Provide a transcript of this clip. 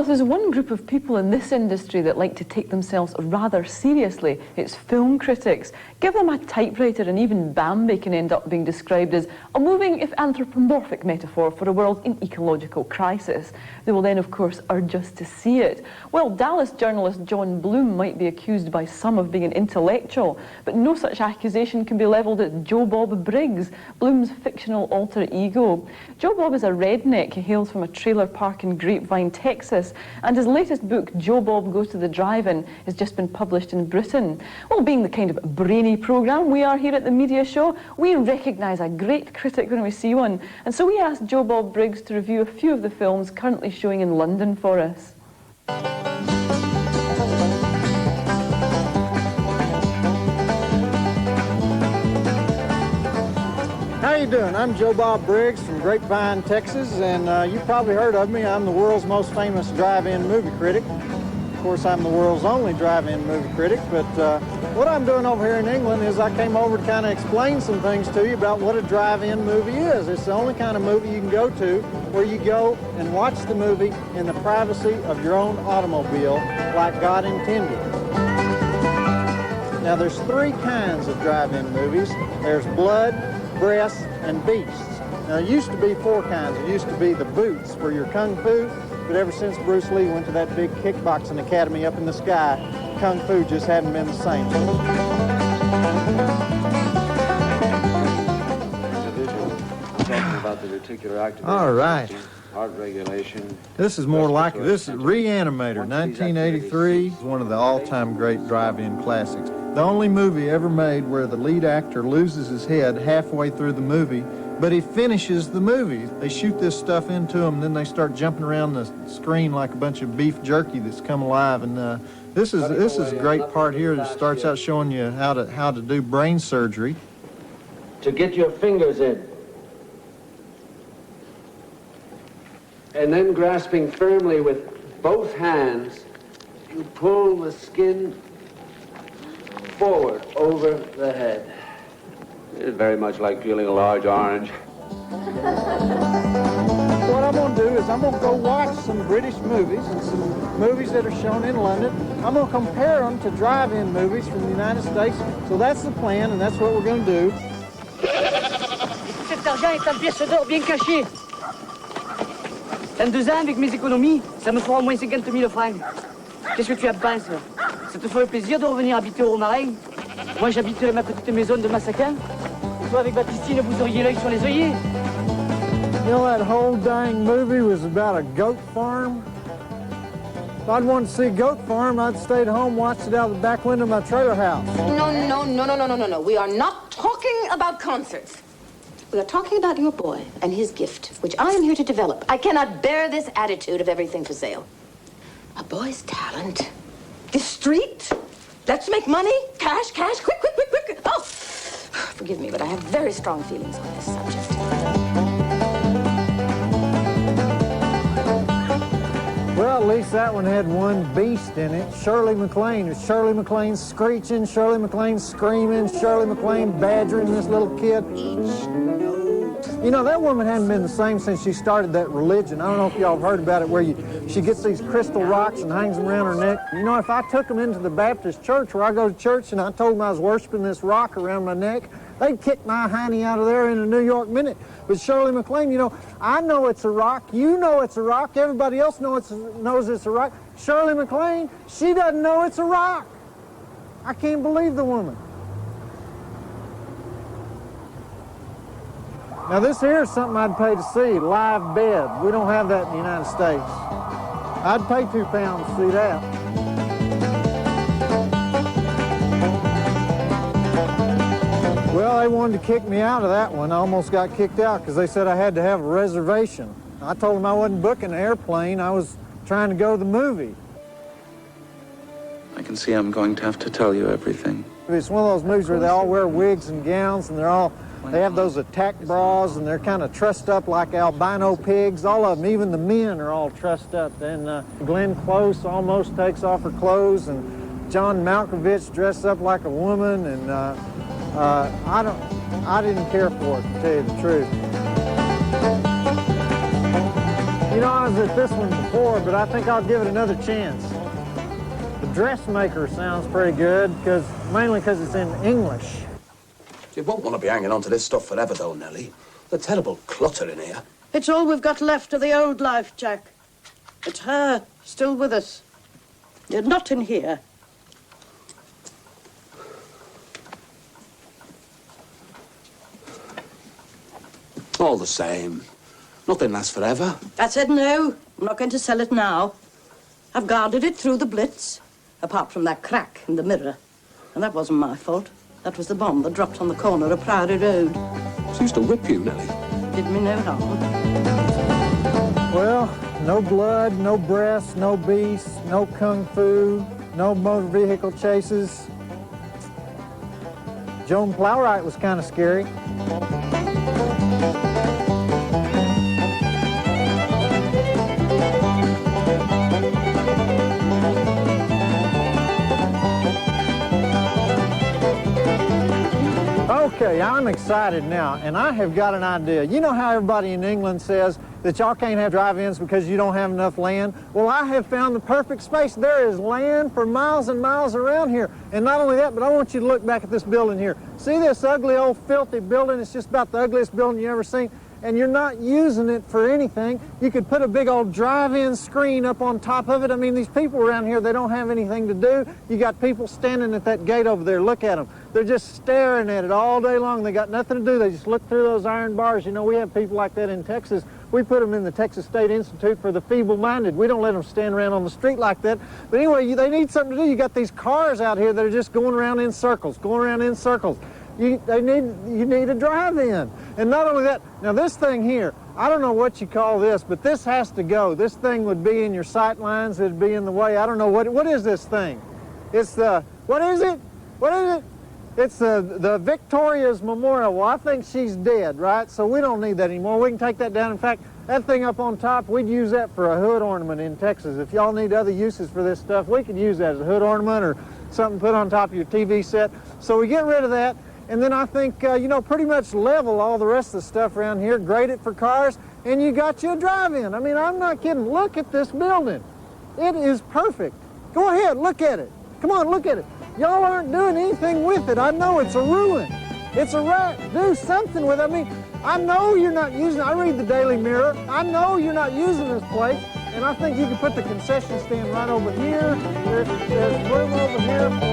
Well, if there's one group of people in this industry that like to take themselves rather seriously, it's film critics. Give them a typewriter and even Bambi can end up being described as a moving, if anthropomorphic, metaphor for a world in ecological crisis. They will then, of course, urge us to see it. Well, Dallas journalist John Bloom might be accused by some of being an intellectual, but no such accusation can be levelled at Joe Bob Briggs, Bloom's fictional alter ego. Joe Bob is a redneck. He hails from a trailer park in Grapevine, Texas, and his latest book, Joe Bob Goes to the Drive-In, has just been published in Britain. Well, being the kind of brainy programme we are here at the Media Show, we recognise a great critic when we see one, and so we asked Joe Bob Briggs to review a few of the films currently showing in London for us. How you doing? I'm Joe Bob Briggs from Grapevine, Texas, and you've probably heard of me. I'm the world's most famous drive-in movie critic. Of course, I'm the world's only drive-in movie critic, but what I'm doing over here in England is I came over to kind of explain some things to you about what a drive-in movie is. It's the only kind of movie you can go to where you go and watch the movie in the privacy of your own automobile like God intended. Now, there's three kinds of drive-in movies. There's blood, breasts, and beasts. Now, there used to be four kinds. There used to be the boots for your kung fu, but ever since Bruce Lee went to that big kickboxing academy up in the sky, kung fu just hadn't been the same. Talking about the reticular activation. All right. Heart regulation. This is more like it. This is Reanimator, 1983. It's one of the all-time great drive-in classics. The only movie ever made where the lead actor loses his head halfway through the movie, but he finishes the movie. They shoot this stuff into him, and then they start jumping around the screen like a bunch of beef jerky that's come alive. And this is a great part here that starts out showing you how to do brain surgery. To get your fingers in. And then grasping firmly with both hands, you pull the skin forward over the head. It's very much like peeling a large orange. What I'm going to do is I'm going to go watch some British movies and some movies that are shown in London. I'm going to compare them to drive-in movies from the United States. So that's the plan, and that's what we're going to do. Cet argent est en pièces d'or bien cachées. 22 ans avec mes économies, ça me fera au moins 50 000 francs. Qu'est-ce que tu en penses? Ça te ferait plaisir de revenir habiter au Romarin? Moi, j'habiterai ma petite maison de Massacan. Toi, avec Baptistine, vous auriez l'œil sur les œillets. You know, that whole dang movie was about a goat farm. If I'd wanted to see a goat farm, I'd stay at home, watched it out the back window of my trailer house. No. We are not talking about concerts. We are talking about your boy and his gift, which I am here to develop. I cannot bear this attitude of everything for sale. A boy's talent. The street. Let's make money. Cash. Quick. Oh, forgive me, but I have very strong feelings on this subject. Well, at least that one had one beast in it. Shirley MacLaine. It's Shirley MacLaine screeching, Shirley MacLaine screaming, Shirley MacLaine badgering this little kid. You know, that woman hadn't been the same since she started that religion. I don't know if y'all have heard about it, where she gets these crystal rocks and hangs them around her neck. You know, if I took them into the Baptist church where I go to church and I told them I was worshiping this rock around my neck, they'd kick my hiney out of there in a New York minute. But Shirley MacLaine, you know, I know it's a rock. You know it's a rock. Everybody else knows it's a rock. Shirley MacLaine, she doesn't know it's a rock. I can't believe the woman. Now, this here is something I'd pay to see, live bed. We don't have that in the United States. I'd pay £2 to see that. Well, they wanted to kick me out of that one. I almost got kicked out because they said I had to have a reservation. I told them I wasn't booking an airplane. I was trying to go to the movie. I can see I'm going to have to tell you everything. It's one of those movies where they all wear wigs and gowns, and they have those attack bras, and they're kind of trussed up like albino pigs. All of them, even the men, are all trussed up. And Glenn Close almost takes off her clothes, and John Malkovich dressed up like a woman, and I didn't care for it, to tell you the truth. You know, I was at this one before, but I think I'll give it another chance. The dressmaker sounds pretty good, mainly because it's in English. You won't want to be hanging on to this stuff forever, though, Nellie. The terrible clutter in here. It's all we've got left of the old life, Jack. It's her, still with us. You're not in here. All the same. Nothing lasts forever. I said no. I'm not going to sell it now. I've guarded it through the Blitz, apart from that crack in the mirror. And that wasn't my fault. That was the bomb that dropped on the corner of Priory Road. She used to whip you, Nellie. Did me no harm. Well, no blood, no breasts, no beasts, no kung fu, no motor vehicle chases. Joan Plowright was kind of scary. Okay, I'm excited now, and I have got an idea. You know how everybody in England says that y'all can't have drive-ins because you don't have enough land? Well, I have found the perfect space. There is land for miles and miles around here. And not only that, but I want you to look back at this building here. See this ugly old filthy building? It's just about the ugliest building you've ever seen. And you're not using it for anything. You could put a big old drive-in screen up on top of it. I mean, these people around here, they don't have anything to do. You got people standing at that gate over there. Look at them. They're just staring at it all day long. They got nothing to do. They just look through those iron bars. You know, we have people like that in Texas. We put them in the Texas State Institute for the Feeble-Minded. We don't let them stand around on the street like that. But anyway, they need something to do. You got these cars out here that are just going around in circles, going around in circles. You need a drive-in. And not only that, now this thing here, I don't know what you call this, but this has to go. This thing would be in your sight lines. It'd be in the way. I don't know what is this thing? It's the, what is it? What is it? It's the Victoria's Memorial. Well, I think she's dead, right? So we don't need that anymore. We can take that down. In fact, that thing up on top, we'd use that for a hood ornament in Texas. If y'all need other uses for this stuff, we could use that as a hood ornament or something put on top of your TV set. So we get rid of that. And then I think, you know, pretty much level all the rest of the stuff around here, grade it for cars, and you got you a drive-in. I mean, I'm not kidding. Look at this building. It is perfect. Go ahead, look at it. Come on, look at it. Y'all aren't doing anything with it. I know it's a ruin. It's a wreck. Do something with it. I mean, I know you're not using it. I read the Daily Mirror. I know you're not using this place. And I think you can put the concession stand right over here. There's room over here for